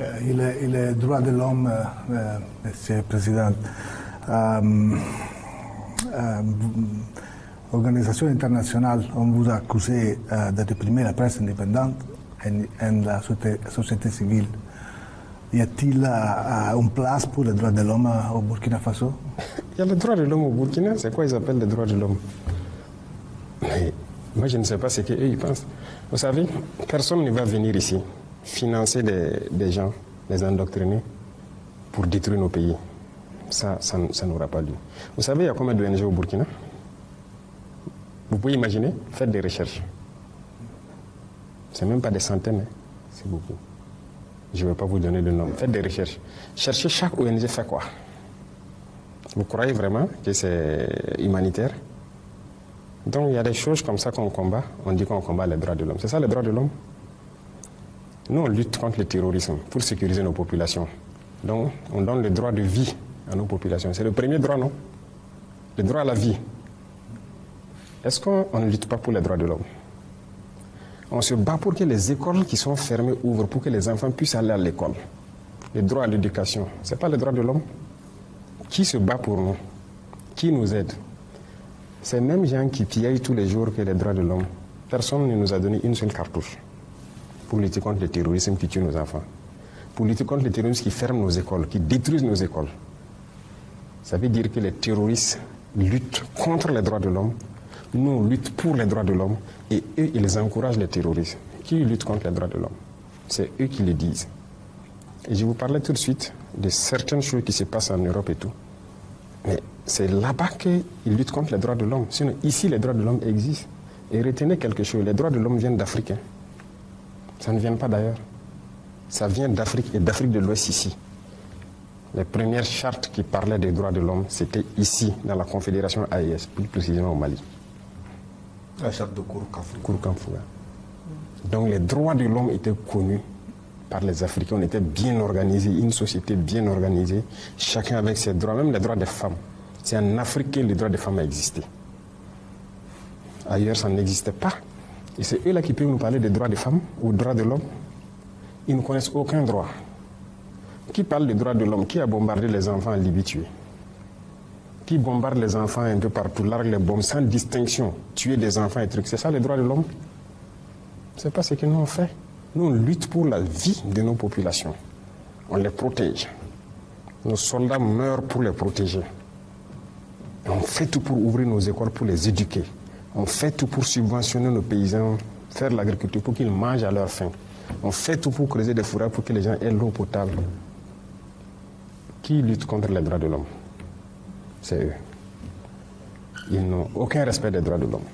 Et les droits de l'homme, Monsieur le Président, organisations internationales ont vous accusé de réprimer la presse indépendante et la société civile. Y a-t-il une place pour les droits de l'homme au Burkina Faso? Il y a les droits de l'homme au Burkina. C'est quoi ils appellent les droits de l'homme? Mais moi, je ne sais pas ce qu'eux ils pensent. Vous savez, personne ne va venir ici financer des gens, les endoctriner pour détruire nos pays. Ça n'aura pas lieu. Vous savez, il y a combien d'ONG au Burkina? Vous pouvez imaginer, faites des recherches. Ce n'est même pas des centaines, hein. C'est beaucoup. Je ne vais pas vous donner de nom. Faites des recherches. Cherchez chaque ONG fait quoi. Vous croyez vraiment que c'est humanitaire? Donc il y a des choses comme ça qu'on combat. On dit qu'on combat les droits de l'homme. C'est ça les droits de l'homme? Nous, on lutte contre le terrorisme pour sécuriser nos populations. Donc on donne le droit de vie à nos populations. C'est le premier droit, non? Le droit à la vie. Est-ce qu'on ne lutte pas pour les droits de l'homme? On se bat pour que les écoles qui sont fermées ouvrent, pour que les enfants puissent aller à l'école. Le droit à l'éducation, ce n'est pas le droit de l'homme? Qui se bat pour nous? Qui nous aide? Ces mêmes gens qui pillent tous les jours que les droits de l'homme. Personne ne nous a donné une seule cartouche pour lutter contre le terrorisme qui tue nos enfants. Pour lutter contre le terrorisme qui ferme nos écoles, qui détruisent nos écoles. Ça veut dire que les terroristes luttent contre les droits de l'homme. Nous, on lutte pour les droits de l'homme et eux, ils encouragent les terroristes. Qui lutte contre les droits de l'homme? C'est eux qui le disent. Et je vous parlais tout de suite de certaines choses qui se passent en Europe et tout. Mais c'est là-bas qu'ils luttent contre les droits de l'homme. Sinon, ici, les droits de l'homme existent. Et retenez quelque chose, les droits de l'homme viennent d'Afrique. Hein. Ça ne vient pas d'ailleurs. Ça vient d'Afrique et d'Afrique de l'Ouest ici. Les premières chartes qui parlaient des droits de l'homme, c'était ici, dans la Confédération AES, plus précisément au Mali. La charte de Kourou-Kamfouga. Donc les droits de l'homme étaient connus par les Africains. On était bien organisés, une société bien organisée, chacun avec ses droits, même les droits des femmes. C'est en Afrique que les droits des femmes a existé. Ailleurs, ça n'existait pas. Et c'est eux là qui peuvent nous parler des droits des femmes ou des droits de l'homme. Ils ne connaissent aucun droit. Qui parle des droits de l'homme? Qui a bombardé les enfants en Libye tués? Qui bombarde les enfants un peu partout, largue les bombes sans distinction, tuer des enfants et trucs? C'est ça les droits de l'homme? C'est pas ce que nous on fait. Nous on lutte pour la vie de nos populations. On les protège. Nos soldats meurent pour les protéger. Et on fait tout pour ouvrir nos écoles, pour les éduquer. On fait tout pour subventionner nos paysans, faire l'agriculture pour qu'ils mangent à leur faim. On fait tout pour creuser des fourrages pour que les gens aient l'eau potable. Qui lutte contre les droits de l'homme? C'est eux. Ils n'ont aucun respect des droits de l'homme.